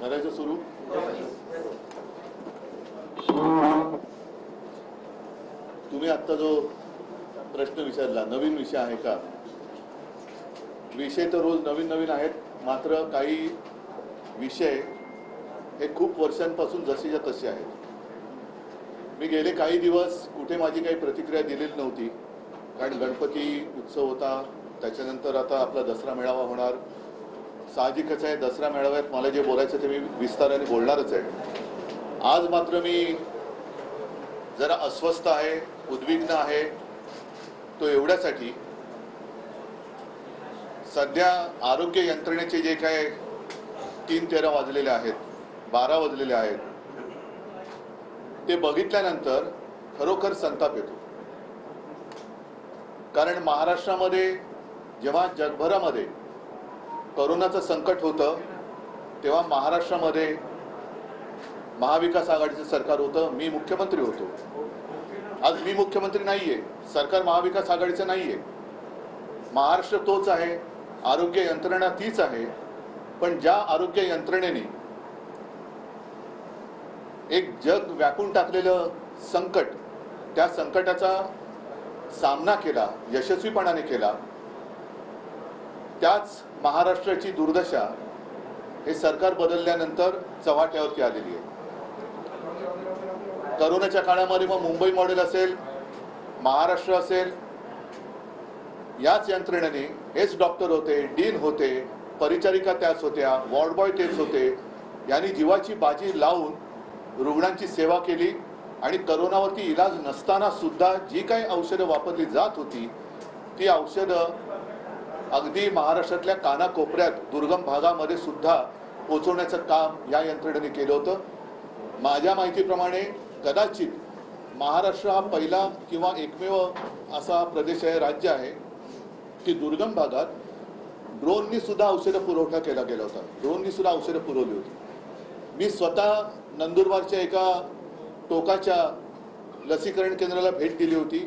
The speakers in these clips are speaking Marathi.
करायचं सुरू. तुम्ही आता जो प्रश्न विचारला नवीन विषय आहे का? विषय तर रोज नवीन नवीन आहेत, मात्र काही विषय हे खूप वर्षांपासून जसेच्या तसे आहेत. मी गेले काही दिवस कुठे माझी काही प्रतिक्रिया दिलेली नव्हती, कारण गणपती उत्सव होता. त्याच्यानंतर आता आपला दसरा मेळावा होणार. साहजिकच आहे, दसरा मेळाव्यात मला जे बोलायचं ते मी विस्ताराने बोलणारच आहे. आज मात्र मी जरा अस्वस्थ आहे, उद्विग्न आहे. तो एवढ्यासाठी, सध्या आरोग्य यंत्रणेचे जे काय 3:13 वाजलेले आहेत, 12 वाजलेले आहेत, ते बघितल्यानंतर खरोखर संताप येतो. कारण महाराष्ट्रामध्ये जेव्हा जगभरामध्ये कोरोनाचं संकट होतं तेव्हा महाराष्ट्रामध्ये महाविकास आघाडीचं सरकार होतं. मी मुख्यमंत्री होतो. आज मी मुख्यमंत्री नाहीये, सरकार महाविकास आघाडीचं नाहीये. महाराष्ट्र तोच आहे, आरोग्य यंत्रणा तीच आहे. पण ज्या आरोग्य यंत्रणेने एक जग व्यापून टाकलेलं संकट, त्या संकटाचा सामना केला, यशस्वीपणाने केला, त्याच महाराष्ट्राची दुर्दशा हे सरकार बदलल्यानंतर चव्हाट्यावरती आलेली आहे. कोरोनाच्या काळामध्ये मग मुंबई मॉडेल असेल, महाराष्ट्र असेल, याच यंत्रणेने हेच डॉक्टर होते, डीन होते, परिचारिका त्याच होत्या, वॉर्ड बॉय तेच होते. यांनी जीवाची बाजी लावून रुग्णांची सेवा केली आणि कोरोनावरती इलाज नसताना सुद्धा जी काही औषधं वापरली जात होती ती औषधं अगदी महाराष्ट्रातल्या कानाकोपऱ्यात, दुर्गम भागामध्ये सुद्धा पोहोचवण्याचं काम या यंत्रणेने केलं होतं. माझ्या माहितीप्रमाणे कदाचित महाराष्ट्र हा पहिला किंवा एकमेव असा प्रदेश आहे, राज्य आहे की दुर्गम भागात ड्रोननी सुद्धा औषधं पुरवठा केला गेला होता. ड्रोननी सुद्धा औषधं पुरवली होती. मी स्वतः नंदुरबारच्या एका टोकाच्या लसीकरण केंद्राला भेट दिली होती.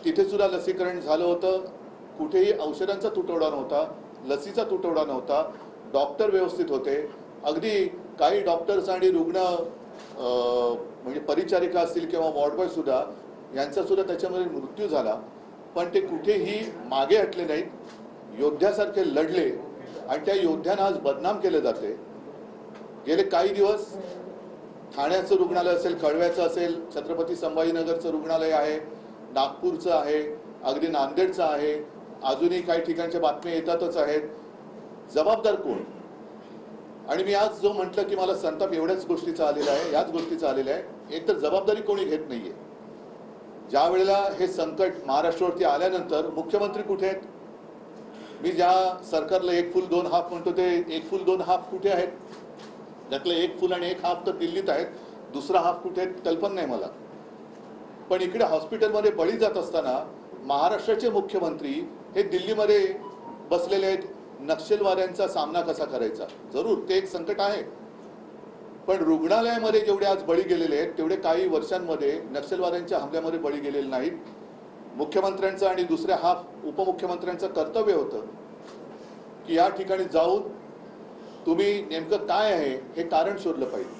तिथे सुद्धा लसीकरण झालं होतं. कुठेही औषधांचा तुटवडा नव्हता, लसीचा तुटवडा नव्हता, डॉक्टर व्यवस्थित होते. अगदी काही डॉक्टर्स आणि रुग्ण म्हणजे परिचारिका असतील किंवा वॉर्ड बॉय सुद्धा, यांचा सुद्धा त्याच्यामध्ये मृत्यू झाला. पण ते कुठेही मागे हटले नाहीत, योद्ध्यासारखे लढले आणि त्या योद्ध्यांना आज बदनाम केले जाते. गेले काही दिवस ठाण्याचं रुग्णालय असेल, कळव्याचं असेल, छत्रपती संभाजीनगरचं रुग्णालय आहे, नागपूरचं आहे, अगदी नांदेडचं आहे, अजूनही काही ठिकाणच्या बातम्या येतातच आहेत. जबाबदार कोण? आणि मी आज जो म्हटलं की मला संताप एवढ्याच गोष्टीचा आलेला आहे, याच गोष्टीचा आलेला आहे. एक तर जबाबदारी कोणी घेत नाहीये. ज्या वेळेला हे संकट महाराष्ट्रावरती आल्यानंतर मुख्यमंत्री कुठे आहेत? मी ज्या सरकारला एक फुल दोन हाफ म्हणतो ते एक फुल दोन हाफ कुठे आहेत? त्यातलं एक फुल आणि एक हाफ तर दिल्लीत आहेत, दुसरा हाफ कुठे आहेत कल्पना नाही मला. पण इकडे हॉस्पिटलमध्ये बळी जात असताना महाराष्ट्राचे मुख्यमंत्री हे दिल्लीमध्ये बसलेले आहेत. नक्षलवाद्यांचा सामना कसा करायचा? जरूर ते एक संकट आहे, पण रुग्णालयामध्ये जेवढे आज बळी गेलेले आहेत तेवढे काही वर्षांमध्ये नक्षलवाद्यांच्या हमल्यामध्ये बळी गेलेले नाहीत. मुख्यमंत्र्यांचं आणि दुसऱ्या हाफ उपमुख्यमंत्र्यांचं कर्तव्य होतं की या ठिकाणी जाऊन तुम्ही नेमकं काय आहे हे कारण शोधलं पाहिजे.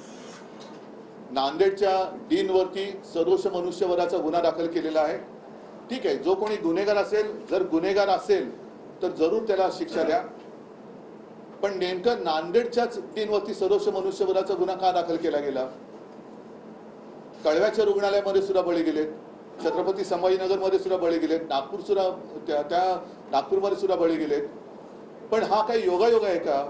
नांदेडच्या डीनवरती सदोष मनुष्यवधाचा गुन्हा दाखल केलेला आहे. ठीक आहे, जो कोणी गुन्हेगार असेल, जर गुन्हेगार असेल तर जरूर त्याला शिक्षा द्या. पण नेमकं नांदेडच्याच डीनवरती सदोष मनुष्यवधाचा गुन्हा का दाखल केला गेला? कळव्याच्या रुग्णालयामध्ये सुद्धा बळी गेलेत, छत्रपती संभाजीनगरमध्ये सुद्धा बळी गेलेत, नागपूर सुद्धा त्या नागपूरमध्ये सुद्धा बळी गेलेत. पण हा काही योगायोग आहे का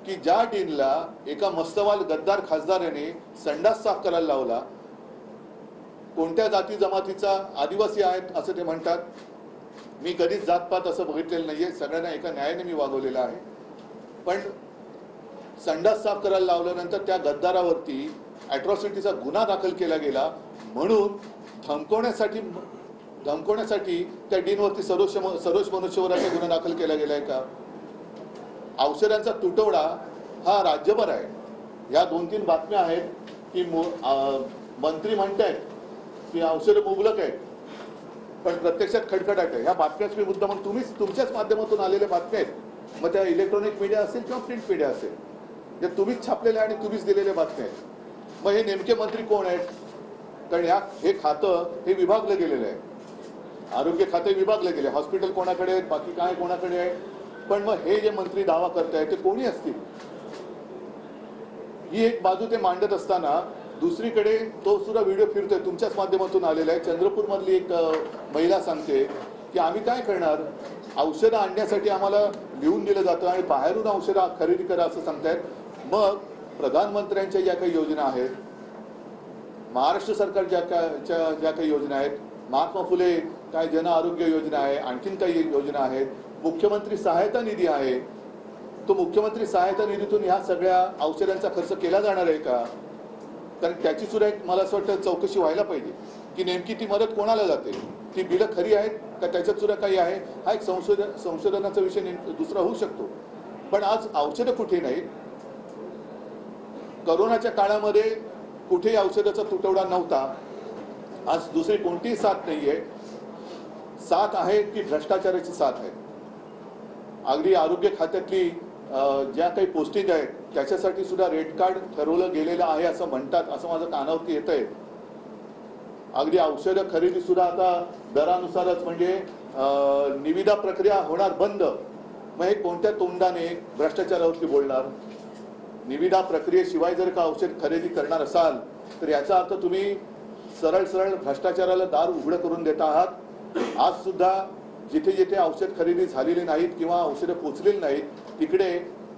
की ज्या डीनला एका मस्तवाल गद्दार खासदाराने संडास साफ करायला लावला? कोणत्या जाती जमातीचा आदिवासी आहेत असं ते म्हणतात. मी कधीच जातपात असं बघितलेलं नाहीये, सगळ्यांना एका न्यायाने मी वागवलेला आहे. पण संडास साफ करायला लावल्यानंतर त्या गद्दारावरती अॅट्रॉसिटीचा गुन्हा दाखल केला गेला म्हणून धमकवण्यासाठी त्या डीनवरती सदोष मनुष्यवधाचा गुन्हा दाखल केला गेलाय का? औषधांचा तुटवडा हा राज्यभर आहे. या 2-3 बातम्या आहेत की मंत्री म्हणतायत की औषधं मुबलक आहेत, पण प्रत्यक्षात खडखडाट आहे. ह्या बातम्याच मी मुद्दा मग तुम्हीच तुमच्याच माध्यमातून आलेल्या बातम्या आहेत, मग त्या इलेक्ट्रॉनिक मीडिया असेल किंवा प्रिंट मीडिया असेल. जे तुम्हीच छापलेले आणि तुम्हीच दिलेले बातम्या आहेत. मग हे नेमके मंत्री कोण आहेत? कारण हे खातं हे विभागलं गेलेलं आहे. आरोग्य खाते विभागले गेले, हॉस्पिटल कोणाकडे आहेत, बाकी काय कोणाकडे आहे. पण मग हे जे मंत्री दावा करतायत ते कोणी असतील? ही एक बाजू ते मांडत असताना दुसरीकडे तो सुद्धा व्हिडिओ फिरतोय, तुमच्याच माध्यमातून आलेला आहे. चंद्रपूरमधली एक महिला सांगते की आम्ही काय करणार, औषधं आणण्यासाठी आम्हाला लिहून दिलं जातं आणि बाहेरून औषधं खरेदी करा असं सांगतायत. मग प्रधानमंत्र्यांच्या ज्या काही योजना आहेत, महाराष्ट्र सरकार ज्या काही योजना आहेत, महात्मा फुले काय जन आरोग्य योजना आहे, आणखीन काही योजना आहेत, मुख्यमंत्री सहायता निधी आहे, तो मुख्यमंत्री सहायता निधीतून ह्या सगळ्या औषधांचा खर्च केला जाणार आहे का? कारण त्याची सुद्धा एक मला असं वाटतं चौकशी व्हायला पाहिजे की नेमकी ती मदत कोणाला जाते, ती बिलं खरी आहेत का त्याच्यात सुद्धा काही आहे. हा एक संशोधनाचा विषय दुसरा होऊ शकतो. पण आज औषधं कुठे नाहीत. करोनाच्या काळामध्ये कुठेही औषधाचा तुटवडा नव्हता. आज दुसरी कोणतीही साथ नाहीये. साथ आहे की भ्रष्टाचाराची साथ आहे. अगदी आरोग्य खात्यातली ज्या काही पोस्टिंग आहेत त्याच्यासाठी सुद्धा रेड कार्ड ठरवलं गेलेलं आहे असं म्हणतात, असं माझं कानावरती येत आहे. अगदी औषधं खरेदी सुद्धा आता दरानुसारच, म्हणजे निविदा प्रक्रिया होणार बंद. मग हे कोणत्या तोंडाने भ्रष्टाचारावरती बोलणार? निविदा प्रक्रियेशिवाय जर का औषध खरेदी करणार असाल तर याचा अर्थ तुम्ही सरळ सरळ भ्रष्टाचाराला दार उघडं करून देत आहात. आज सुद्धा जिथे जिथे औषध खरेदी झालेली नाहीत किंवा औषधं पोचलेली नाहीत तिकडे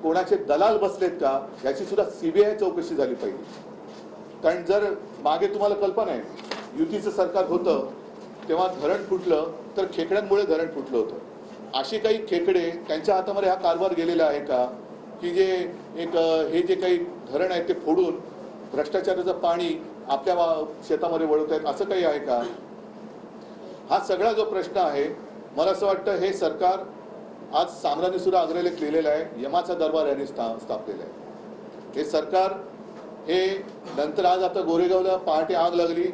कोणाचे दलाल बसलेत का याची सुद्धा सीबीआय चौकशी झाली पाहिजे. कारण जर मागे तुम्हाला कल्पना आहे, युतीचं सरकार होतं तेव्हा धरण फुटलं तर खेकड्यांमुळे धरण फुटलं होतं. अशी काही खेकडे त्यांच्या हातामध्ये हा कारभार गेलेला आहे का की जे एक हे जे काही धरण आहे ते फोडून भ्रष्टाचाराचं पाणी आपल्या शेतामध्ये वळवत आहेत, असं काही आहे का? हा सगळा जो प्रश्न आहे, मला असं वाटतं हे सरकार आज सामराने सुद्धा अग्रलेख लिहिलेला आहे, यमाचा दरबार यांनी स्थापलेला आहे. हे सरकार हे नंतर आज आता गोरेगावला पहाटे आग लागली,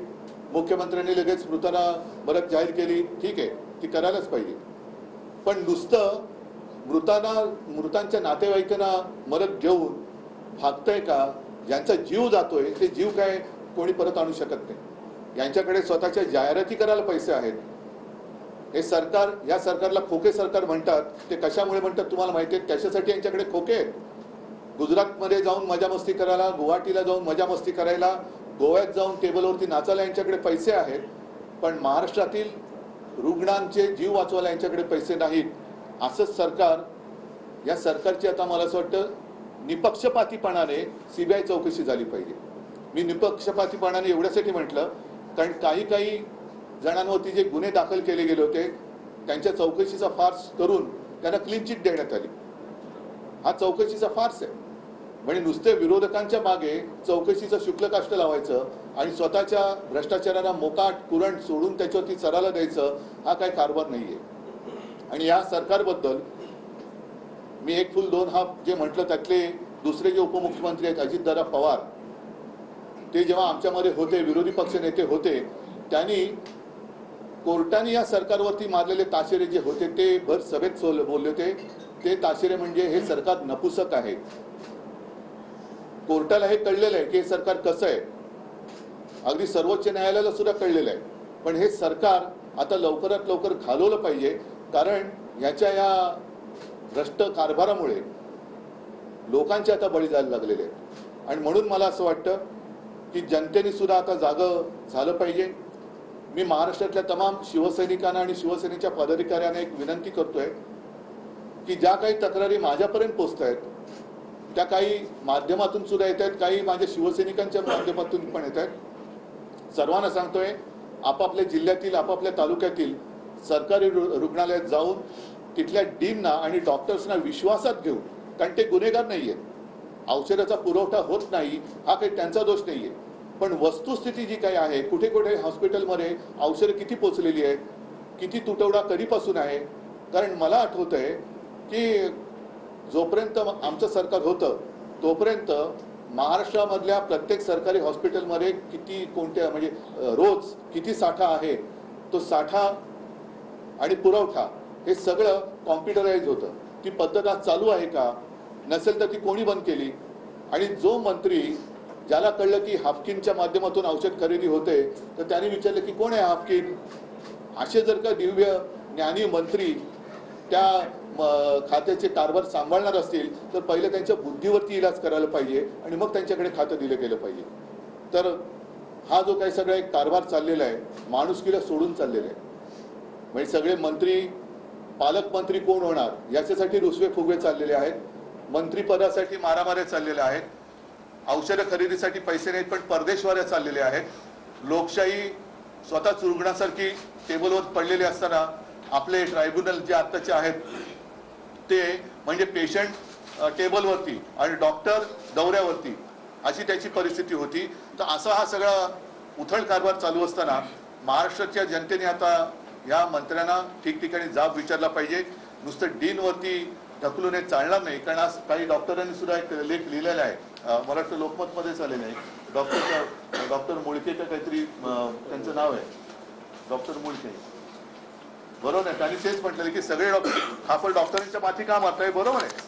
मुख्यमंत्र्यांनी लगेच मृतांना मदत जाहीर केली, ठीक आहे, ती करायलाच पाहिजे. पण नुसतं मृतांच्या नातेवाईकांना मदत घेऊन भागतंय का? ज्यांचा जीव जातोय ते जीव काय कोणी परत आणू शकत नाही. यांच्याकडे स्वतःच्या जाहिराती करायला पैसे आहेत. हे सरकार, या सरकारला खोके सरकार म्हणतात. ते कशामुळे म्हणतात तुम्हाला माहिती आहे? त्याच्यासाठी यांच्याकडे खोके आहेत. गुजरातमध्ये जाऊन मजा मस्ती करायला, गुवाहाटीला जाऊन मजा मस्ती करायला, गोव्यात जाऊन टेबलवरती नाचायला यांच्याकडे पैसे आहेत. पण महाराष्ट्रातील रुग्णांचे जीव वाचवायला यांच्याकडे पैसे नाहीत. असंच सरकार, या सरकारची आता मला असं वाटतं निपक्षपातीपणाने सीबीआय चौकशी झाली पाहिजे. मी निपक्षपातीपणाने एवढ्यासाठी म्हटलं कारण काही जणांवरती जे गुन्हे दाखल केले गेले होते त्यांच्या चौकशीचा फार्स करून त्यांना क्लीन चिट देण्यात आली. हा चौकशीचा फार्स आहे. म्हणजे नुसते विरोधकांच्या मागे चौकशीचं शुक्लकाष्ट लावायचं आणि स्वतःच्या भ्रष्टाचाराला मोकाट कुरंट सोडून त्याच्यावरती चराला द्यायचं, हा काय कारभार नाहीये. आणि या सरकारबद्दल मी एक फुल दोन हाफ जे म्हटलं त्यातले दुसरे जे उपमुख्यमंत्री आहेत अजितदादा पवार, ते जेव्हा आमच्यामध्ये होते, विरोधी पक्ष नेते होते, त्यांनी कोर्टाने या सरकारवरती मारलेले ताशेरे जे होते ते भर सभेत बोलले होते. ते ताशेरे म्हणजे हे सरकार नपुसक आहे. कोर्टाला हे कळलेलं आहे की हे सरकार कसं आहे. अगदी सर्वोच्च न्यायालयाला सुद्धा कळलेलं आहे. पण हे सरकार आता लवकरात लवकर घालवलं पाहिजे, कारण याच्या या भ्रष्ट कारभारामुळे लोकांचे आता बळी जायला लागलेले आहेत. आणि म्हणून मला असं वाटतं की जनतेने सुद्धा आता जागं झालं पाहिजे. मी महाराष्ट्रातल्या तमाम शिवसैनिकांना आणि शिवसेनेच्या पदाधिकाऱ्यांना एक विनंती करतोय की ज्या काही तक्रारी माझ्यापर्यंत पोहोचत आहेत त्या काही माध्यमातून सुद्धा येत आहेत, काही माझ्या शिवसैनिकांच्या माध्यमातून पण येत आहेत. सर्वांना सांगतोय, आपापल्या जिल्ह्यातील आपापल्या तालुक्यातील सरकारी रुग्णालयात जाऊन तिथल्या डीनना आणि डॉक्टर्सना विश्वासात घेऊन, कारण ते गुन्हेगार नाहीये, औषधाचा पुरवठा होत नाही हा काही त्यांचा दोष नाहीये, पण वस्तुस्थिती जी काही आहे, कुठे कुठे हॉस्पिटलमध्ये औषधं किती पोचलेली आहेत, किती तुटवडा कधीपासून आहे. कारण मला आठवतंय की जोपर्यंत आमचं सरकार होतं तोपर्यंत महाराष्ट्रामधल्या प्रत्येक सरकारी हॉस्पिटलमध्ये किती कोणत्या म्हणजे रोज किती साठा आहे, तो साठा आणि पुरवठा हे सगळं कॉम्प्युटराइज होतं. ती पद्धत आज चालू आहे का? नसेल तर ती कोणी बंद केली? आणि जो मंत्री ज्याला कळलं की हाफकिनच्या माध्यमातून औषध खरेदी होते तर त्यांनी विचारलं की कोण आहे हाफकिन. असे जर का दिव्य ज्ञानी मंत्री त्या खात्याचे कारभार सांभाळणार असतील तर पहिले त्यांच्या बुद्धीवरती इलाज करायला पाहिजे आणि मग त्यांच्याकडे खातं दिलं गेलं पाहिजे. तर हा जो काही सगळा एक कारभार चाललेला आहे माणुसकीला सोडून चाललेला आहे. म्हणजे सगळे मंत्री पालकमंत्री कोण होणार याच्यासाठी रुसवे फुगवे चाललेले आहेत. मंत्रीपदासाठी मारामाऱ्या चाललेल्या आहेत. औषधं खरेदीसाठी पैसे नाहीत पण परदेशवाऱ्या चाललेल्या आहेत. लोकशाही स्वतः चुरगणासारखी टेबलवर पडलेली असताना आपले ट्रायब्युनल जे आत्ताचे आहेत ते म्हणजे पेशंट टेबलवरती आणि डॉक्टर दौऱ्यावरती अशी त्याची परिस्थिती होती. तर असा हा सगळा उथळ कारभार चालू असताना महाराष्ट्राच्या जनतेने आता या मंत्र्यांना ठिकठिकाणी जाब विचारला पाहिजे. नुसतं डीनवरती ढकलून हे चालणार नाही. कारण आज काही डॉक्टरांनी सुद्धा एक लेख लिहिलेला आहे, मला वाटतं लोकमतमध्येच आलेलं आहे. डॉक्टर मुळके का काहीतरी त्यांचं नाव आहे, डॉक्टर मुळके, बरोबर आहे. त्यांनी तेच म्हटलेलं की सगळे आपण डॉक्टरांच्या माथी का मारताय, बरोबर आहे.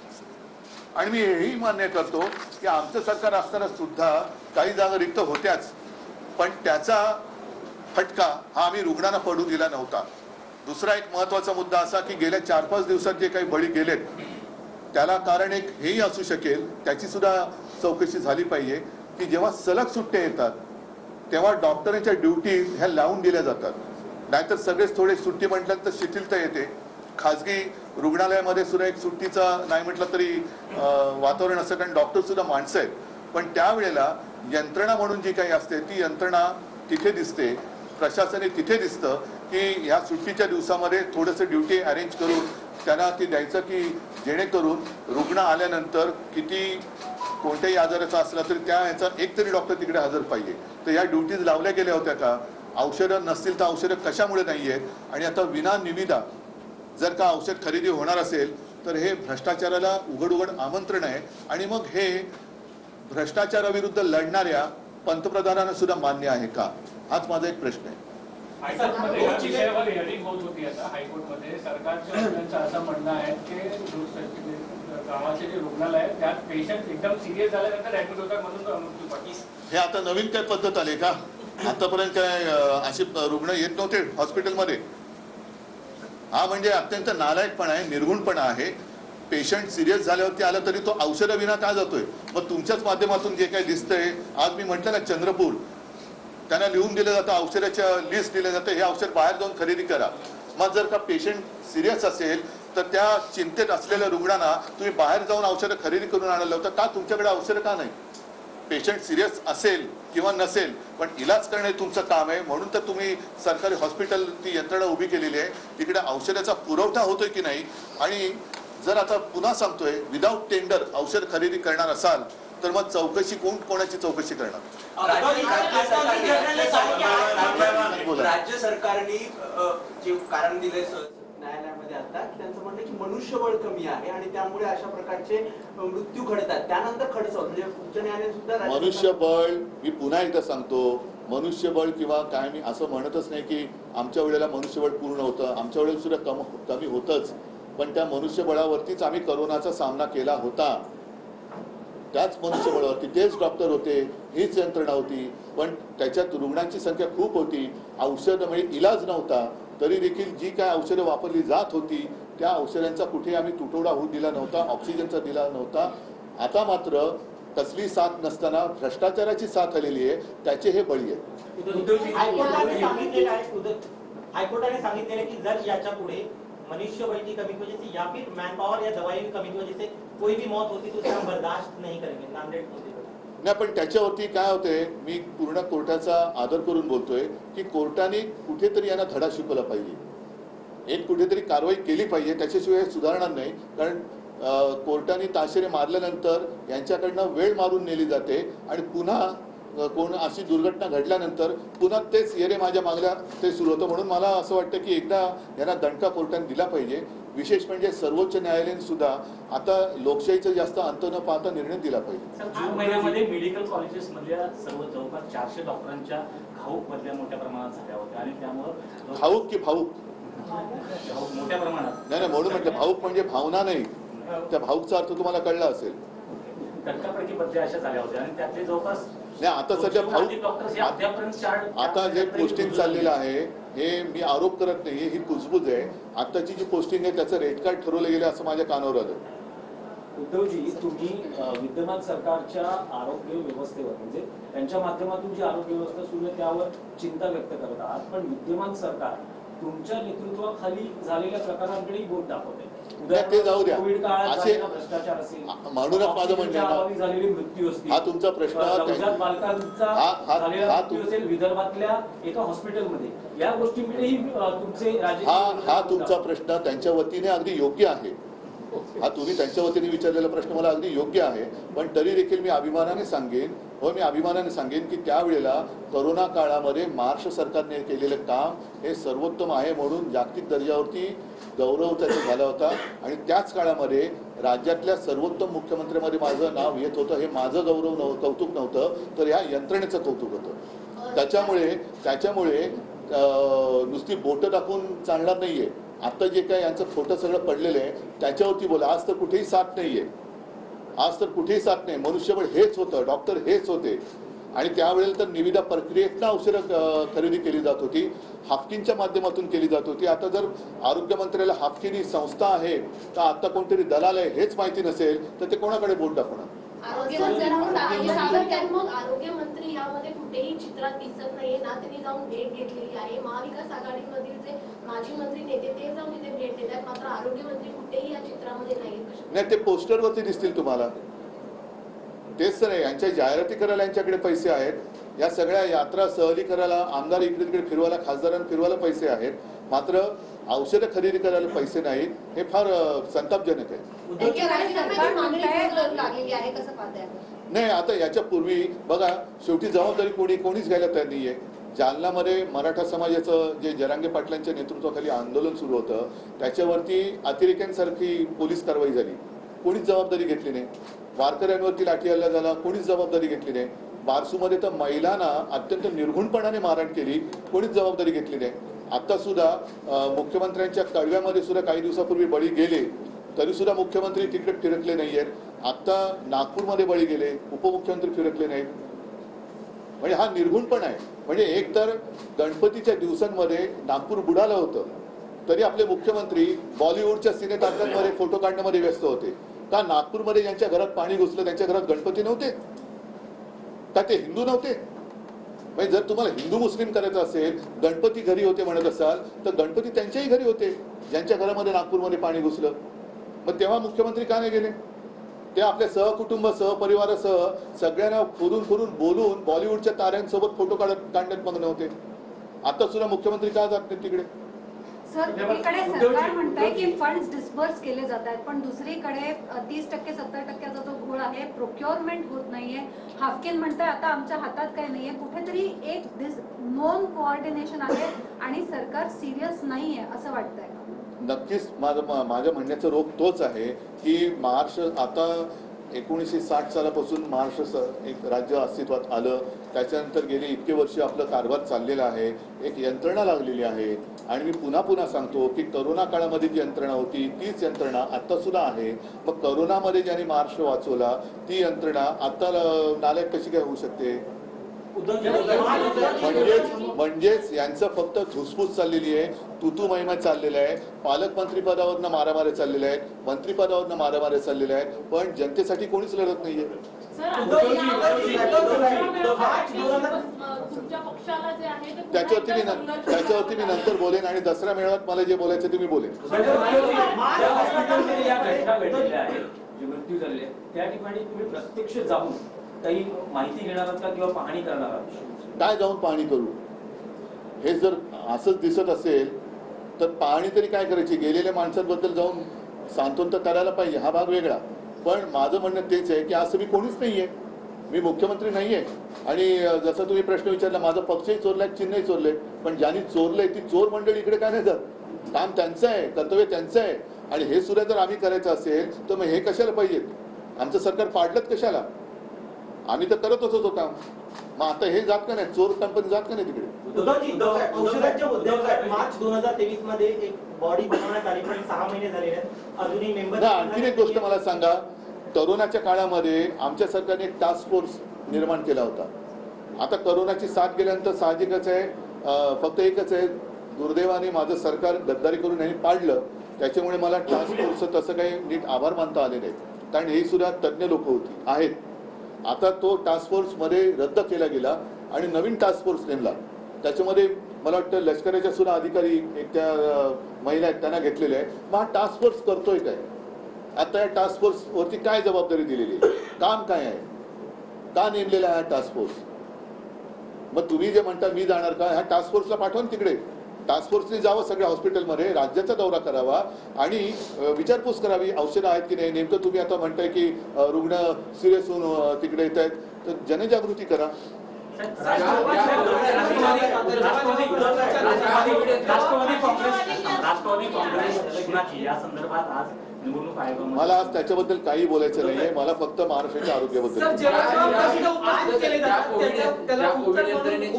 आणि मी हेही मान्य करतो की आमचं सरकार असताना सुद्धा काही जागा रिक्त होत्याच, पण त्याचा फटका हा आम्ही रुग्णांना पडू दिला नव्हता. दुसरा एक महत्वाचा मुद्दा असा की गेल्या 4-5 दिवसात जे काही बळी गेलेत त्याला कारण एक हेही असू शकेल, त्याची सुद्धा चौकशी झाली पाहिजे की जेव्हा सलग सुट्ट्या येतात तेव्हा डॉक्टरांच्या ड्युटी ह्या लावून दिल्या जातात. नाहीतर सगळेच थोडे सुट्टी म्हटल्यानंतर शिथिलता येते. खाजगी रुग्णालयामध्ये सुद्धा एक सुट्टीचा नाही म्हटलं तरी वातावरण असतं, कारण डॉक्टर सुद्धा माणसं आहेत. पण त्यावेळेला यंत्रणा म्हणून जी काही असते ती यंत्रणा तिथे दिसते, प्रशासने तिथे दिसतं की ह्या सुट्टीच्या दिवसामध्ये थोडंसं ड्युटी अरेंज करून त्यांना ती द्यायचं की जेणेकरून रुग्ण आल्यानंतर किती कोणत्याही आजाराचा असला तरी त्या ह्याचा एक तरी डॉक्टर तिकडे हजर पाहिजे. तर या ड्युटीज लावल्या गेल्या होत्या का? औषधं नसतील तर औषधं कशामुळे नाही आहेत? आणि आता विना निविदा जर का औषध खरेदी होणार असेल तर हे भ्रष्टाचाराला उघड उघड आमंत्रण आहे. आणि मग हे भ्रष्टाचाराविरुद्ध लढणाऱ्या पंतप्रधानांना सुद्धा मान्य आहे का, हाच माझा एक प्रश्न आहे. हायकोर्टमध्ये या विषयावर हिअरिंग होत होती. आता हायकोर्टमध्ये सरकारच्या वकिलांचं असं म्हणणं आहे की गावाचे जे रुग्णालय आहे त्यात पेशंट एकदम सिरियस झाल्यानंतर ऍडमिट होतात म्हणून मृत्यू पाठी. हे आता नवीन काय पद्धत आली का? आतापर्यंत काय अशी रुग्ण येत नव्हते हॉस्पिटलमध्ये? हा म्हणजे अत्यंत नालायकपणा आहे, निर्गुणपणा आहे. पेशंट सिरियस झाल्यावरती आला तरी तो औषधाविना का जातोय? मग तुमच्याच माध्यमातून जे काही दिसतंय, आज मी म्हटलं ना चंद्रपूर, त्यांना लिहून दिलं जातं, औषधाच्या लिस्ट दिलं जातं, हे औषध बाहेर जाऊन खरेदी करा. मग जर का पेशंट सिरियस असेल तर त्या चिंतेत असलेल्या रुग्णांना तुम्ही बाहेर जाऊन औषधं खरेदी करून आणायला लावता का? तुमच्याकडे औषधं का नाही? पेशंट सिरियस असेल किंवा नसेल पण इलाज करणे तुमचं काम आहे. म्हणून तर तुम्ही सरकारी हॉस्पिटल ती यंत्रणा उभी केलेली आहे. तिकडे औषधाचा पुरवठा होतोय की नाही? आणि जर आता पुन्हा सांगतोय विदाऊट टेंडर औषध खरेदी करणार असाल तर मग चौकशी कोणाची चौकशी करणार? राज्य सरकारने जे कारण दिले न्यायालयामध्ये आता त्यांचं म्हणणं की मनुष्यबळ कमी आहे आणि त्यामुळे अशा प्रकारचे मृत्यू घडतात. त्यानंतर खडसा म्हणजे उच्च न्यायालय सुद्धा मनुष्यबळ, मी पुन्हा एकदा सांगतो, मनुष्यबळ किंवा काय मी असं म्हणतच नाही की आमच्या वेळेला मनुष्यबळ पूर्ण होतं, आमच्या वेळेला सुद्धा कमी होतंच. पण त्या मनुष्यबळावरतीच आम्ही करोनाचा सामना केला होता. त्याच मनुष्यबळावरती तेच डॉक्टर होते, हीच यंत्रणा होती. पण त्याच्यात रुग्णांची संख्या खूप होती, औषधं म्हणजे इलाज नव्हता. तरी देखील जी काय औषधं वापरली जात होती त्या औषधांचा कुठे आम्ही तुटवडा होऊ दिला नव्हता, ऑक्सिजनचा दिला नव्हता. आता मात्र तसली साथ नसताना भ्रष्टाचाराची साथ आलेली आहे, त्याचे हे बळी आहे. हायकोर्टाने सांगितलेले की जर याच्या पुढे मनुष्यबळ की कमी की वजह से या फिर मैन पावर या दवाई की कमी की वजह से कोई भी मौत होती तो उसे हम बर्दाश्त नहीं करेंगे. नामदेव नाही, पण त्याच्यावरती काय होतंय, मी पूर्ण कोर्टाचा आदर करून बोलतोय की कोर्टाने कुठेतरी यांना धडा शिकवला पाहिजे, एक कुठेतरी कारवाई केली पाहिजे. त्याच्याशिवाय सुधारणार नाही. कारण कोर्टाने ताशेरे मारल्यानंतर यांच्याकडनं वेळ मारून नेली जाते आणि पुन्हा कोण अशी दुर्घटना घडल्यानंतर पुन्हा तेच येरे माझ्या मागल्या ते सुरू होतं. म्हणून मला असं वाटतं की एकदा यांना दणका कोर्टाने दिला पाहिजे. विशेष म्हणजे सर्वोच्च न्यायालयाने सुद्धा आता लोकशाहीचं जास्त अंत न पाहता निर्णय दिला पाहिजे. जून महिन्यामध्ये मेडिकल कॉलेजेस मधल्या सर्व जवळपास 400 डॉक्टरांच्या घाऊक बदल्या मोठ्या प्रमाणात झाल्या होत्या आणि त्यामुळे भाऊक की भाऊक मोठ्या प्रमाणात नाही म्हणून म्हटलं भाऊक म्हणजे भावना नाही, त्या भाऊकचा अर्थ तुम्हाला कळला असेल. तडकाफडकी बदल्या अशा झाल्या होत्या आणि त्यातले जवळपास नाही आता सध्या डॉक्टर्स हे अद्यापर्यंत आता जे पोस्टिंग चाललेलं आहे हे मी आरोप करत नाही, ही कुजबूज आहे. आताची जी पोस्टिंग आहे त्याचं रेट कार्ड ठरवलं गेलं असं माझ्या कानावर आलं. उद्धवजी, तुम्ही विद्यमान सरकारच्या आरोग्य व्यवस्थेवर म्हणजे त्यांच्या माध्यमातून जी आरोग्य व्यवस्था सुरू आहे त्यावर चिंता व्यक्त करत आहात, पण विद्यमान सरकार तुमच्या नेतृत्वाखाली झालेल्या प्रकारांकडेही बोट दाखवते. ते जाऊ द्या. कोविड काळात असे झालेला भ्रष्टाचार असेल, म्हणूनच माझं म्हणणं आहे अभावी झालेले मृत्यू असतील, हा तुमचा प्रश्न नवजात बालकांचा झालेला मृत्यू असेल विदर्भातल्या एका हॉस्पिटलमध्ये, या गोष्टींकडेही तुमचे हा तुमचा प्रश्न त्यांच्या वतीने अगदी योग्य आहे. हा तुम्ही त्यांच्या वतीने विचारलेला प्रश्न मला अगदी योग्य आहे, पण तरी देखील मी अभिमानाने सांगेन की त्यावेळेला करोना काळामध्ये महाराष्ट्र सरकारने केलेलं काम हे सर्वोत्तम आहे म्हणून जागतिक दर्जावरती गौरव त्याचा झाला होता. आणि त्याच काळामध्ये राज्यातल्या सर्वोत्तम मुख्यमंत्र्यांमध्ये माझं नाव येत होतं. हे माझं कौतुक नव्हतं, तर ह्या यंत्रणेचं कौतुक होतं. त्याच्यामुळे नुसती बोटं दाखवून चालणार नाहीये. आता जे काय यांचं खोटं सगळं पडलेलं आहे त्याच्यावरती बोला. आज तर कुठेही साथ नाहीये, मनुष्यबळ हेच होतं, डॉक्टर हेच होते. आणि त्यावेळेला तर निविदा प्रक्रियेतनं औषधं खरेदी केली जात होती, हाफकिनच्या माध्यमातून केली जात होती. आता जर आरोग्य मंत्र्याला हाफकिन ही संस्था आहे तर आता कोणतरी दलाल आहे हेच माहिती नसेल तर ते कोणाकडे बोट दाखवणार? आरोग्यमंत्री यामध्ये कुठेही चित्रात दिसत नाहीये ना. त्यांनी जाऊन भेट घेतलेली आहे. महाविकास आघाडीमधील जे माजी मंत्री नेते ते जाऊन तिथे भेट देत आहेत, मात्र आरोग्यमंत्री कुठेही या चित्रामध्ये नाही. ते पोस्टरवरती दिसतील तुम्हाला. तेच तर नाही, यांच्या जाहिराती करायला यांच्याकडे पैसे आहेत. या सगळ्या यात्रा सहली करायला, आमदार इकडे तिकडे फिरवायला, खासदारांना फिरवायला पैसे आहेत, मात्र औषधं खरेदी करायला पैसे नाहीत. हे फार संतापजनक आहे. नाही आता याच्या पूर्वी बघा, शेवटी जबाबदारी कोणीच घ्यायला तयार नाहीये. जालन्यामध्ये मराठा समाजाचं जे जरांगे पाटलांच्या नेतृत्वाखाली आंदोलन सुरू होतं त्याच्यावरती अतिरेक्यांसारखी पोलीस कारवाई झाली, कोणीच जबाबदारी घेतली नाही. वारकऱ्यांवरती लाठी हल्ला झाला, कोणीच जबाबदारी घेतली नाही. बारसूमध्ये तर महिलांना अत्यंत निर्घुणपणाने मारहाण केली, कोणीच जबाबदारी घेतली नाही. आता सुद्धा मुख्यमंत्र्यांच्या कळव्यामध्ये सुद्धा काही दिवसापूर्वी बळी गेले तरी सुद्धा मुख्यमंत्री तिकडे फिरकले नाहीयेत. आता नागपूरमध्ये बळी गेले, उपमुख्यमंत्री फिरकले नाहीत. म्हणजे हा निर्घुणपणा आहे. म्हणजे एक तर गणपतीच्या दिवसांमध्ये नागपूर बुडालं होतं तरी आपले मुख्यमंत्री बॉलिवूडच्या सिनेतारकांमध्ये फोटो काढण्यामध्ये व्यस्त होते. का नागपूरमध्ये ज्यांच्या घरात पाणी घुसलं त्यांच्या घरात गणपती नव्हते का? ते हिंदू नव्हते? म्हणजे जर तुम्हाला हिंदू मुस्लिम करायचं असेल, गणपती घरी होते म्हणत असाल तर गणपती त्यांच्याही घरी होते ज्यांच्या घरामध्ये नागपूरमध्ये पाणी घुसलं. मग तेव्हा मुख्यमंत्री का नाही गेले? ते आपल्या सहकुटुंब सहपरिवारासह सगळ्यांना फिरून बोलून बॉलिवूडच्या ताऱ्यांसोबत फोटो काढण्यात मग्न होते. आता सुद्धा मुख्यमंत्री का जात नाही तिकडे? सर, एकीकडे सरकार म्हणतंय की फंड्स डिस्बर्स केले जात आहेत, पण दुसरीकडे 30% 70%चा जो घोळ आहे, प्रोक्युअरमेंट होत नाहीये. हाफकिन म्हणतंय आता आमच्या हातात काही नाहीये. कुठेतरी एक नॉन कोऑर्डिनेशन आहे आणि सरकार सिरियस नाहीये असं वाटतंय. नक्कीच माझ्या म्हणण्याचा रोग तोच आहे की महाराष्ट्र आता 1960 सालापासून महाराष्ट्र एक राज्य अस्तित्वात आलं, त्याच्यानंतर गेली इतके वर्ष आपलं कारभार चाललेला आहे, एक यंत्रणा लागलेली आहे. आणि मी पुन्हा सांगतो की करोना काळामध्ये जी यंत्रणा होती तीच यंत्रणा आता सुद्धा आहे. मग करोनामध्ये ज्यांनी महाराष्ट्र वाचवला ती यंत्रणा आता नालायक कशी काय होऊ शकते? म्हणजेच यांचं फक्त धुसफूस चाललेली आहे, तुतू महिमा चाललेला आहे. पालकमंत्री पदावरनं मारामाऱ्या चाललेल्या आहेत, मंत्रिपदावरनं मारामाऱ्या चाललेल्या आहेत, पण जनतेसाठी कोणीच लढत नाहीये. त्याच्यावरती मी नंतर बोलेन आणि दसरा मेळाव्यात मला जे बोलायचं ते मी बोलेन. मृत्यू झाले त्या ठिकाणी तुम्ही प्रत्यक्ष जाऊन काही माहिती घेणार आहात का किंवा पाहणी करणार आहात? काय जाऊन पाहणी करू? हे जर असंच दिसत असेल तर पाहणी तरी काय करायची? गेलेल्या माणसांबद्दल जाऊन सांत्वन तर करायला पाहिजे, हा भाग वेगळा. पण माझं म्हणणं तेच आहे की असं मी कोणीच नाहीये, मी मुख्यमंत्री नाहीये. आणि जसं तुम्ही प्रश्न विचारला, माझा पक्षही चोरलाय, चिन्हही चोरलंय, पण ज्यांनी चोरलंय ती चोर मंडळी इकडे काय नाही जात. काम त्यांचं आहे, कर्तव्य त्यांचं आहे. आणि हे सुद्धा जर आम्ही करायचं असेल तर मग हे कशाला पाहिजेत? आमचं सरकार पाडलंच कशाला? आम्ही तर करतच होतो काम. मग आता हे जात का नाही? चोर कंपनी जात का नाही तिकडे? औषधाच्या मुद्द्यावर मार्च 2023 मध्ये एक बॉडी बनवण्यात आली, पण 6 महिने झालेले आहेत, अजूनही मेंबर. आणखीन एक गोष्ट मला सांगा, करोनाच्या काळामध्ये आमच्या सरकारने एक टास्क फोर्स निर्माण केला होता. आता करोनाची साथ गेल्यानंतर साहजिकच आहे, फक्त एकच आहे, दुर्दैवाने माझं सरकार गद्दारी करून यांनी पाडलं. त्याच्यामुळे मला टास्क फोर्सचं तसं काही नीट आभार मानता आले नाहीत, कारण ही सुद्धा तज्ज्ञ लोक होती आहेत. आता तो टास्क फोर्समध्ये रद्द केला गेला आणि नवीन टास्क फोर्स नेमला. त्याच्यामध्ये मला वाटतं लष्कराच्या सुद्धा अधिकारी एक त्या महिला आहेत त्यांना घेतलेले आहे. मग हा टास्क फोर्स करतोय काय? आता या टास्क फोर्सवरती काय जबाबदारी दिलेली आहे? काम काय आहे? का नेमलेला आहे हा टास्क फोर्स? मग तुम्ही जे म्हणता मी जाणार का, ह्या टास्क फोर्सला पाठवा ना तिकडे. टास्क फोर्सने जावं सगळ्या हॉस्पिटलमध्ये, राज्याचा दौरा करावा आणि विचारपूस करावी औषधं आहेत की नाही. नेमकं तुम्ही आता म्हणताय की रुग्ण सिरियस होऊन तिकडे येत आहेत, तर जनजागृती करा. या संदर्भात आज निवडणूक आयोगामध्ये मला आज त्याच्याबद्दल काही बोलायचं नाहीये. मला फक्त महाराष्ट्राच्या आरोग्याबद्दल.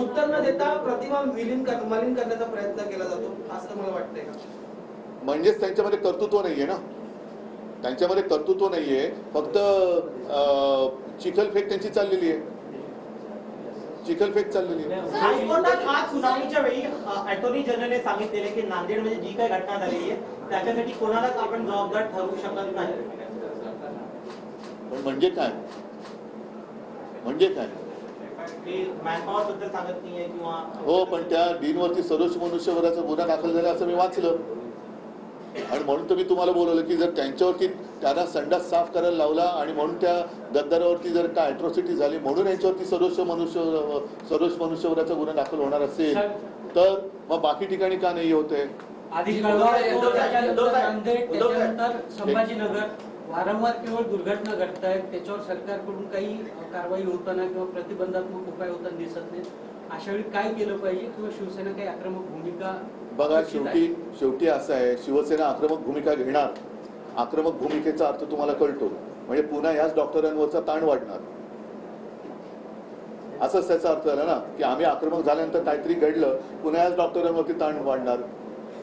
उत्तर न देता प्रतिमा मलिन करण्याचा प्रयत्न केला जातो असं मला वाटतंय का? म्हणजेच त्यांच्यामध्ये कर्तृत्व नाहीये ना, त्यांच्यामध्ये कर्तृत्व नाहीये, फक्त चिखलफेक त्यांची चाललेली आहे, चिखलफेक चाललेली आहे. हायकोर्टात आज सुनावणीच्या वेळी अटॉर्नी जनरलने सांगितलेले की नांदेडमध्ये जी काही घटना झालेली आहे त्याच्यासाठी कोणालाच आपण जबाबदार ठरवू शकत नाही. पण म्हणजे काय? म्हणजे काय? मॅनपॉवर बद्दल सांगत नाहीये किंवा हो, पण त्या डीनवरती सदोष मनुष्यवधाचा गुन्हा दाखल झाला असं मी वाचलं आणि म्हणून तर मी तुम्हाला बोलवलं की जर त्यांच्यावरती त्यांना संडास साफ करायला लावला आणि म्हणून त्या गद्दारावरती जर काय अॅट्रॉसिटी झाली म्हणून यांच्यावरती सदोष मनुष्यवधाचा गुन्हा दाखल होणार असेल तर मग बाकी ठिकाणी का नाही होते? त्याच्यानंतर संभाजीनगर वारंवार केवळ दुर्घटना घडत आहेत, त्याच्यावर सरकारकडून काही कारवाई होताना किंवा प्रतिबंधात्मक उपाय होताना दिसत नाहीत. अशा वेळी काय केलं पाहिजे किंवा शिवसेना काही आक्रमक भूमिका? बघा, शेवटी असं आहे, शिवसेना आक्रमक भूमिका घेणार. आक्रमक भूमिकेचा अर्थ तुम्हाला कळतो, म्हणजे पुन्हा याच डॉक्टरांवरचा ताण वाढणार, असंच त्याचा अर्थ झाला ना, की आम्ही आक्रमक झाल्यानंतर काहीतरी घडलं, पुन्हा याच डॉक्टरांवरती ताण वाढणार.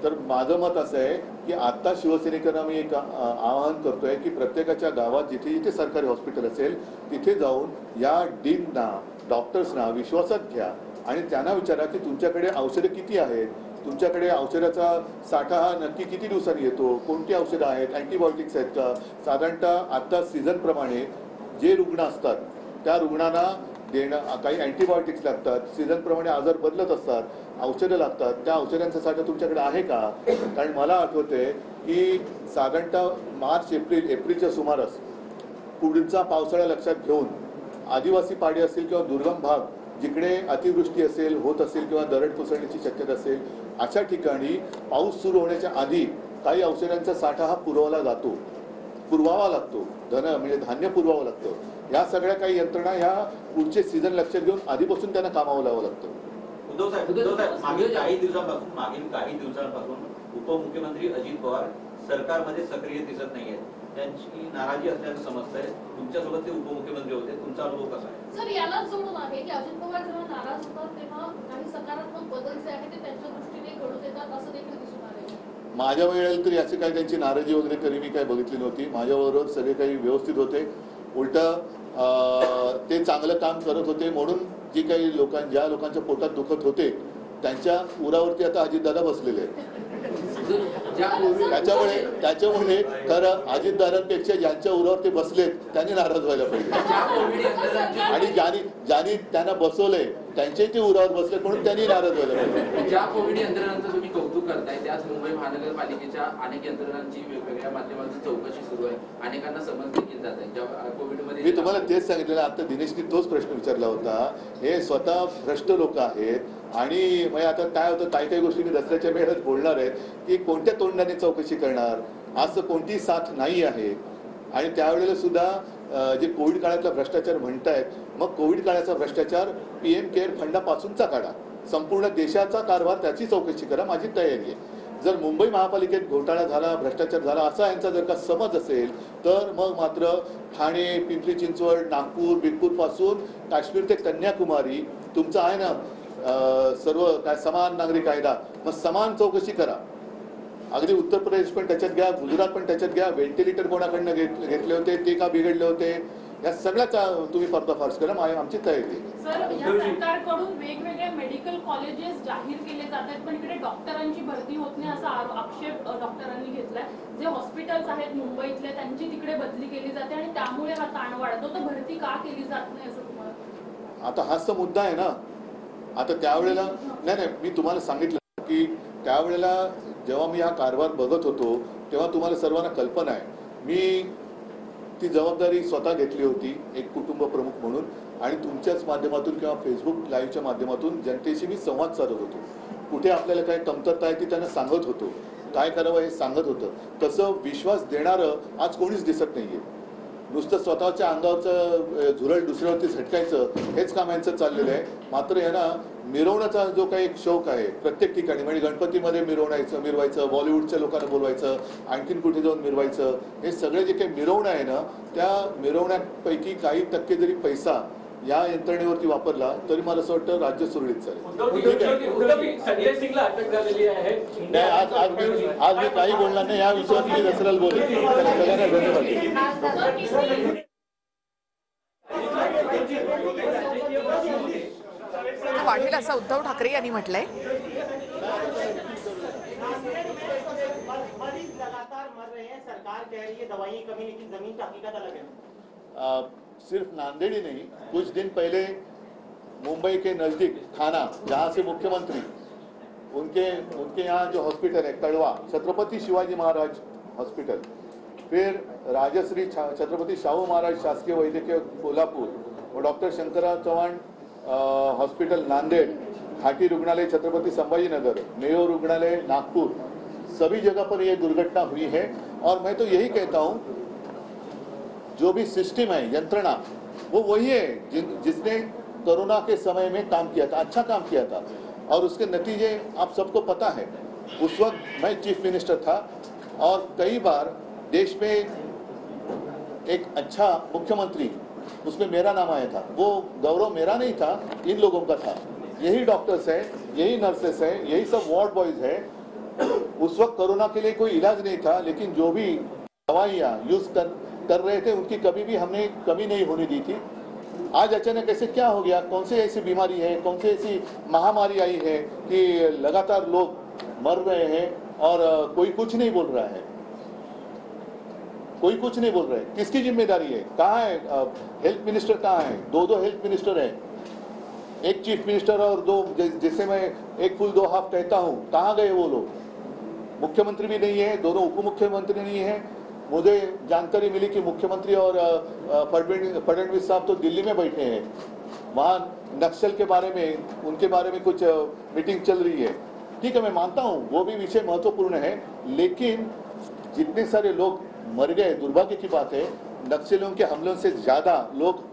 तर माझं मत असं आहे की आता शिवसैनिकांना मी एक आवाहन करतोय की प्रत्येकाच्या गावात जिथे जिथे सरकारी हॉस्पिटल असेल तिथे जाऊन या डीनना, डॉक्टर्सना विश्वासात घ्या आणि त्यांना विचारा की तुमच्याकडे औषधं किती आहेत, तुमच्याकडे औषधाचा साठा हा नक्की किती दिवसांनी येतो, कोणती औषधं आहेत, अँटीबायोटिक्स आहेत का. साधारणतः आता सीझनप्रमाणे जे रुग्ण असतात त्या रुग्णांना देणं, काही अँटीबायोटिक्स लागतात, सीझनप्रमाणे आजार बदलत असतात, औषधं लागतात, त्या औषधांचा साठा तुमच्याकडे आहे का? कारण मला आठवते की साधारणतः मार्च एप्रिलच्या सुमारास पुढचा पावसाळा लक्षात घेऊन आदिवासी पाडे असतील किंवा दुर्गम भाग जिकडे अतिवृष्टी असेल होत असेल किंवा दरड कोसळण्याची शक्यता असेल अशा ठिकाणी पाऊस सुरू होण्याच्या आधी काही औषधांचा साठा हा पुरवावा लागतो, म्हणजे धान्य पुरवावं लागतं. या सगळ्या काही यंत्रणा ह्या पुढचे सीझन लक्षात घेऊन आधीपासून त्यांना कामावं लावावं लागतं. उद्धव साहेब मागील काही दिवसांपासून उपमुख्यमंत्री अजित पवार सरकारमध्ये सक्रिय दिसत नाहीयेत, त्यांची नाराजी असल्याचं समजतंय. तुमच्यासोबत ते उपमुख्यमंत्री होते, तुमचा अनुभव कसा आहे? सर, यालाच जोडून आहे की अजित पवार जेव्हा नाराज होतात तेव्हा काही सकारात्मक बदल जे आहेत ते त्यांच्या दृष्टीने घडून येतात असं देखील दिसून आले. माझ्या वेळेला तरी अशी काही त्यांची नाराजी वगैरे तरी मी काही बघितली नव्हती. माझ्याबरोबर सगळे काही व्यवस्थित होते, उलट ते चांगलं काम करत होते. म्हणून जी काही ज्या लोकांच्या पोटात दुखत होते त्यांच्या उरावरती आता अजितदादा बसलेले आहेत. त्याच्यामुळे खरं अजितदादांपेक्षा ज्यांच्या उरावर ते बसलेत त्यांनी नाराज व्हायला पाहिजे आणि ज्यांनी त्यांना बसवलंय त्यांच्याही ते उरावर बसले म्हणून त्यांनी नाराज व्हायला पाहिजे. ज्या कोविड यंत्रणांचं तुम्ही कौतुक करताय त्याच मुंबई महानगरपालिकेच्या अनेक यंत्रणांची वेगवेगळ्या माध्यमातून चौकशी सुरू आहे, अनेकांना समज देखील जात आहे. कोविडमध्ये मी तुम्हाला तेच सांगितलेलं, आता दिनेशनी तोच प्रश्न विचारला होता. हे स्वतः भ्रष्ट लोक आहेत आणि मग आता काय होतं, काही गोष्टी मी दसऱ्याच्या वेळेत बोलणार आहेत की कोणत्या तोंडाने चौकशी करणार, असं कोणती साथ नाही आहे. आणि त्यावेळेला सुद्धा जे कोविड काळातला भ्रष्टाचार म्हणतायत, मग कोविड काळाचा भ्रष्टाचार PM केअर फंडापासूनचा काढा, संपूर्ण देशाचा कारभार त्याची चौकशी करा, माझी तयारी आहे. जर मुंबई महापालिकेत घोटाळा झाला, भ्रष्टाचार झाला असा यांचा जर का समज असेल तर मग मात्र ठाणे, पिंपरी चिंचवड, नागपूर, बिगपूर पासून काश्मीर ते कन्याकुमारी तुमचं आहे ना सर्व काय समान नागरी कायदा, मग समान चौकशी करा. अगदी उत्तर प्रदेश पण त्याच्यात घ्या, गुजरात पण त्याच्यात घ्या. व्हेंटिलेटर कोणाकडनं घेतले होते, ते का बिघडले होते, या सगळ्याचा तुम्ही पर्दाफाश करा. आमची तयारी आहे. सर, या सरकारकडून वेगवेगळे मेडिकल कॉलेजेस जाहीर केले जात आहेत, पण इकडे डॉक्टरांची भरती होत नाही असा आक्षेप डॉक्टरांनी घेतलाय. जे हॉस्पिटल्स आहेत मुंबईतले त्यांची तिकडे बदली केली जाते आणि त्यामुळे हा ताण वाढतो. तर भरती का केली जात नाही असं तुम्हाला? आता हाच तर मुद्दा आहे ना. आता त्यावेळेला नाही, मी तुम्हाला सांगितलं की त्यावेळेला जेव्हा मी हा कारभार बघत होतो तेव्हा तुम्हाला सर्वांना कल्पना आहे, मी ती जबाबदारी स्वतः घेतली होती एक कुटुंब प्रमुख म्हणून, आणि तुमच्याच माध्यमातून किंवा फेसबुक लाईव्हच्या माध्यमातून जनतेशी मी संवाद साधत होतो. कुठे आपल्याला काय कमतरता आहे ती त्यांना सांगत होतो, काय करावं हे सांगत होतं. तसं विश्वास देणारं आज कोणीच दिसत नाहीये. नुसतं स्वतःच्या अंगावरचं झुरळ दुसऱ्यावरती झटकायचं हेच काम यांचं चाललेलं आहे. मात्र यांना मिरवण्याचा जो काही एक शौक आहे प्रत्येक ठिकाणी, म्हणजे गणपतीमध्ये मिरवायचं, बॉलिवूडच्या लोकांना बोलवायचं, आणखीन कुठे जाऊन मिरवायचं, हे सगळे जे काही मिरवणं आहे ना, त्या मिरवण्यापैकी काही टक्के जरी पैसा या यंत्रणेवरती वापरला तरी मला असं वाटतं राज्य सुरळीत चालेल. संजय सिंगला अटक झालेली आहे. आज मी काही बोलणार नाही या विषयावर. मी दसऱ्याला बोलेन. सगळ्यांना धन्यवाद. वाढेल असं उद्धव ठाकरे यांनी म्हटलंय. सरकार कह रही है दवाई कमी, लेकिन जमीन की हकीकत अलग है. सिर्फ नांदेड़ ही नहीं, कुछ दिन पहले मुंबई के नजदीक थाना, जहाँ से मुख्यमंत्री उनके यहाँ जो हॉस्पिटल है कड़वा, छत्रपति शिवाजी महाराज हॉस्पिटल, फिर राजश्री छत्रपति शाहू महाराज शासकीय वैद्यकीय कोल्हापुर और डॉक्टर शंकरराव चव्हाण हॉस्पिटल नांदेड़, घाटी रुग्णालय छत्रपति संभाजीनगर, मेयो रुग्णालय नागपुर, सभी जगह पर यह दुर्घटना हुई है. और मैं तो यही कहता हूँ, जो भी सिस्टम है, यंत्रणा, वो वही है जिसने कोरोना के समय में काम किया था, अच्छा काम किया था, और उसके नतीजे आप सबको पता है. उस वक्त मैं चीफ मिनिस्टर था और कई बार देश में एक अच्छा मुख्यमंत्री, उसमें मेरा नाम आया था. वो गौरव मेरा नहीं था, इन लोगों का था. यही डॉक्टर्स है, यही नर्सेस है, यही सब वार्ड बॉयज है. उस वक्त कोरोना के लिए कोई इलाज नहीं था, लेकिन जो भी दवाइयाँ यूज कर रहे थे उनकी कभी भी हमने कमी नहीं होने दी थी. आज अचानक ऐसे क्या हो गया, कौन सी ऐसी बीमारी है, कौन सी ऐसी महामारी आई है कि लगातार लोग मर रहे हैं और कोई कुछ नहीं बोल रहा है, कोई कुछ नहीं बोल रहा है. किसकी जिम्मेदारी है? कहाँ है हेल्थ मिनिस्टर? कहाँ है? दो हेल्थ मिनिस्टर है, एक चीफ मिनिस्टर और दो, जैसे मैं एक फुल दो हाफ कहता हूँ, कहाँ गए वो लोग? मुख्यमंत्री भी नहीं है, दोनों उप मुख्यमंत्री नहीं है. मुझे जानकारी मिली कि मुख्यमंत्री और फडणवीस साहब तो दिल्ली में बैठे हैं, वहाँ नक्सल के बारे में, उनके बारे में कुछ मीटिंग चल रही है. ठीक है, मैं मानता हूँ वो भी विषय महत्वपूर्ण है, लेकिन जितने सारे लोग मर गए, दुर्भाग्य की बात है, नक्सलियों के हमलों से ज्यादा लोग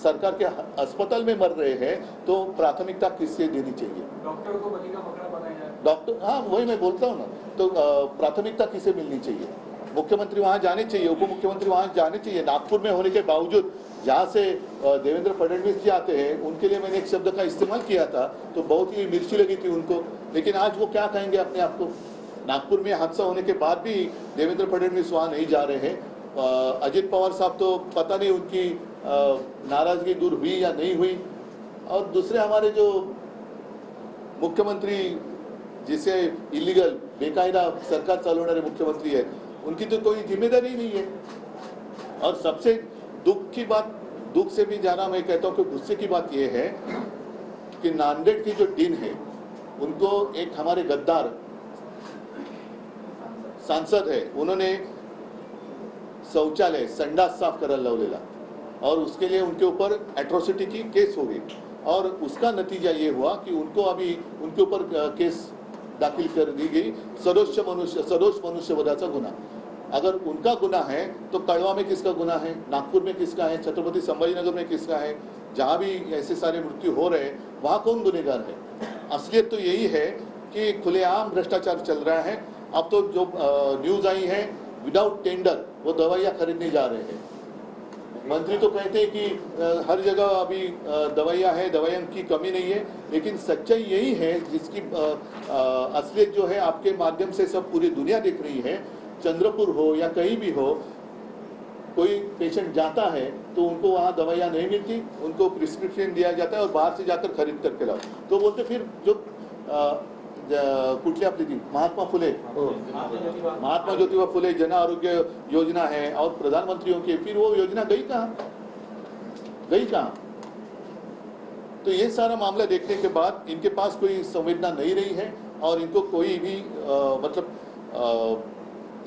सरकार के अस्पताल में मर रहे हैं, तो प्राथमिकता किससे देनी चाहिए? डॉक्टर को बलि का बकरा बनाया जाए. डॉक्टर, हाँ वही मैं बोलता हूँ ना. तो प्राथमिकता किसे मिलनी चाहिए? मुख्यमंत्री वहाँ जाने चाहिए, उप मुख्यमंत्री वहाँ जाने चाहिए. नागपुर में होने के बावजूद जहाँ से देवेंद्र फडणवीस जी आते हैं, उनके लिए मैंने एक शब्द का इस्तेमाल किया था तो बहुत ही मिर्ची लगी थी उनको, लेकिन आज वो क्या कहेंगे अपने आप को? नागपुर में हादसा होने के बाद भी देवेंद्र फडणवीस वहाँ नहीं जा रहे हैं. अजित पवार साहब तो पता नहीं उनकी नाराजगी दूर हुई या नहीं हुई. और दूसरे हमारे जो मुख्यमंत्री, जिसे इलीगल बेकायदा सरकार चालवणारे मुख्यमंत्री है, उनकी तो कोई जिम्मेदारी ही नहीं है. और सबसे दुख की बात, दुख से भी ज्यादा मैं कहता हूँ कि गुस्से की बात यह है कि नांदेड़ की जो डीन है, उनको एक हमारे गद्दार सांसद है, उन्होंने शौचालय, संडास साफ करायला लावलेला और उसके लिए उनके ऊपर एट्रोसिटी की केस हो गई. और उसका नतीजा ये हुआ कि उनको अभी उनके ऊपर केस दाखिल कर दी गई, सदोष मनुष्यवधाचा गुन्हा. अगर उनका गुना है तो कड़वा में किसका गुना है, नागपुर में किसका है, छत्रपति संभाजीनगर में किसका है? जहाँ भी ऐसे सारे मृत्यु हो रहे हैं वहाँ कौन गुनेगार है? असलियत तो यही है कि खुलेआम भ्रष्टाचार चल रहा है. अब तो जो न्यूज आई है, विदाउट टेंडर वो दवाइयाँ खरीदने जा रहे हैं. मंत्री तो कहते हैं कि हर जगह अभी दवाइयाँ हैं, दवाइयों की कमी नहीं है, लेकिन सच्चाई यही है जिसकी असलियत जो है आपके माध्यम से सब पूरी दुनिया देख रही है। चंद्रपुर हो या कहीं भी हो, कोई पेशेंट जाता है तो उनको वहाँ दवाइयाँ नहीं मिलती, उनको प्रिस्क्रिप्शन दिया जाता है और बाहर से जाकर खरीद करके लाओ। तो बोलते फिर जो कुठली आपली ती महात्मा ज्योतिबा फुले जन आरोग्य योजना है और प्रधानमंत्रियों की, फिर वो योजना गई कहाँ? तो ये सारा मामला देखने के बाद इनके पास कोई संवेदना नहीं रही है और इनको कोई भी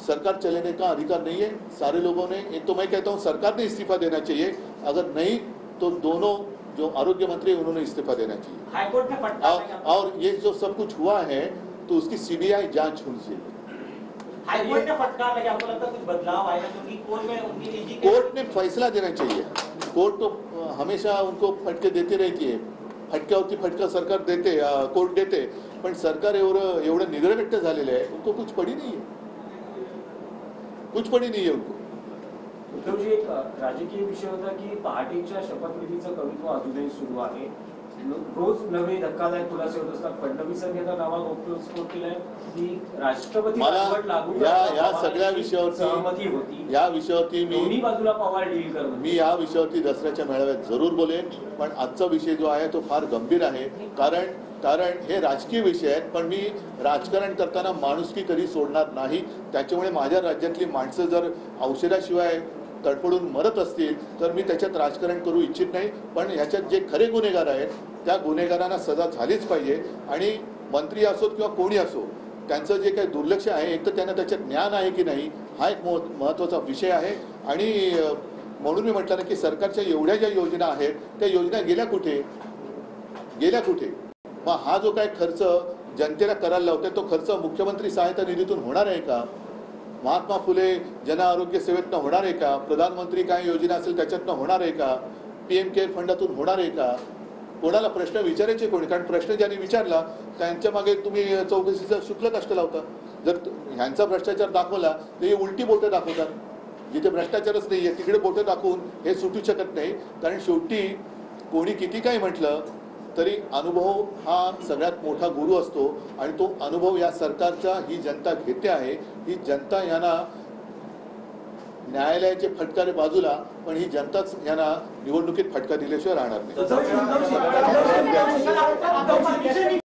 सरकार चलाने का अधिकार नहीं है। सारे लोगों ने, एक तो मैं कहता हूँ सरकार ने इस्तीफा देना चाहिए, अगर नहीं तो दोनों जो आरोग्य मंत्री उन्होंने इस्तीफा देना चाहिए। हाईकोर्ट में फटकार और ये जो सब कुछ हुआ है तो उसकी सीबीआई जांच होनी चाहिए। हाईकोर्ट ने फटकार लगी, आपको लगता है कुछ बदलाव आएगा? क्योंकि कोर्ट में उनकी निजी कोर्ट ने फैसला देना चाहिए। कोर्ट तो हमेशा उनको फटके देते रहती है, फटक्यावरती फटका सरकार देते, कोर्ट देते, पण सरकार एवढं निद्रगट्ट झालेलं आहे, उनको कुछ पडी नाही है उनको। उद्धवजी, एक राजकीय विषय होता की पहाटेच्या शपथविधीचं कवित्व अजूनही सुरू आहे। रोज नवे धक्कादायक खुलासे होत असतात। फडणवीसांनी आता नवा गौप्यस्फोट केलाय की राष्ट्रपती राजवट लागू या सगळ्या विषयावरती सहमती होती। या विषयावरती दोन्ही बाजूला पवार डील करत। मी या विषयावरती दसऱ्याच्या मेळाव्यात जरूर बोलेन, पण आजचा विषय जो आहे तो फार गंभीर आहे। कारण हे राजकीय विषय आहेत, पण मी राजकारण करताना माणुसकी कधी सोडणार नाही। त्याच्यामुळे माझ्या राज्यातली माणसं जर औषधाशिवाय तडफडून मरत असतील तर मी त्याच्यात राजकारण करू इच्छित नाही। पण ह्याच्यात जे खरे गुन्हेगार आहेत त्या गुन्हेगारांना सजा झालीच पाहिजे आणि मंत्री असोत किंवा कोणी असो त्यांचं जे काही दुर्लक्ष आहे, एक तर त्यांना त्याच्यात ज्ञान आहे की नाही हा एक महत्त्वाचा विषय आहे। आणि म्हणून मी म्हटलं ना की सरकारच्या एवढ्या ज्या योजना आहेत त्या योजना गेल्या कुठे? मग हा जो काय खर्च जनतेला करायला लावतोय तो खर्च मुख्यमंत्री सहायता निधीतून होणार आहे का? महात्मा फुले जन आरोग्य सेवेतनं होणार आहे का? प्रधानमंत्री काय योजना असेल त्याच्यातनं होणार आहे का? PM केअर फंडातून होणार आहे का? कोणाला प्रश्न विचारायचे कोणी? कारण प्रश्न ज्यांनी विचारला त्यांच्या मागे तुम्ही चौकशीचं शुल्क कष्ट लावता। जर ह्यांचा भ्रष्टाचार दाखवला तर हे उलटी बोटं दाखवतात, जिथे भ्रष्टाचारच नाही आहे तिकडे बोटं दाखवून हे सुटू शकत नाही। कारण शेवटी कोणी किती काही म्हटलं तरी अनुभव हा सगळ्यात मोठा गुरु असतो आणि तो अनुभव या सरकारचा ही जनता घेते आहे। ही जनता यांना न्यायालयाचे फटकारे बाजूला, पण ही जनताच यांना निवडणुकीत फटका दिल्याशिवाय राहणार नाही।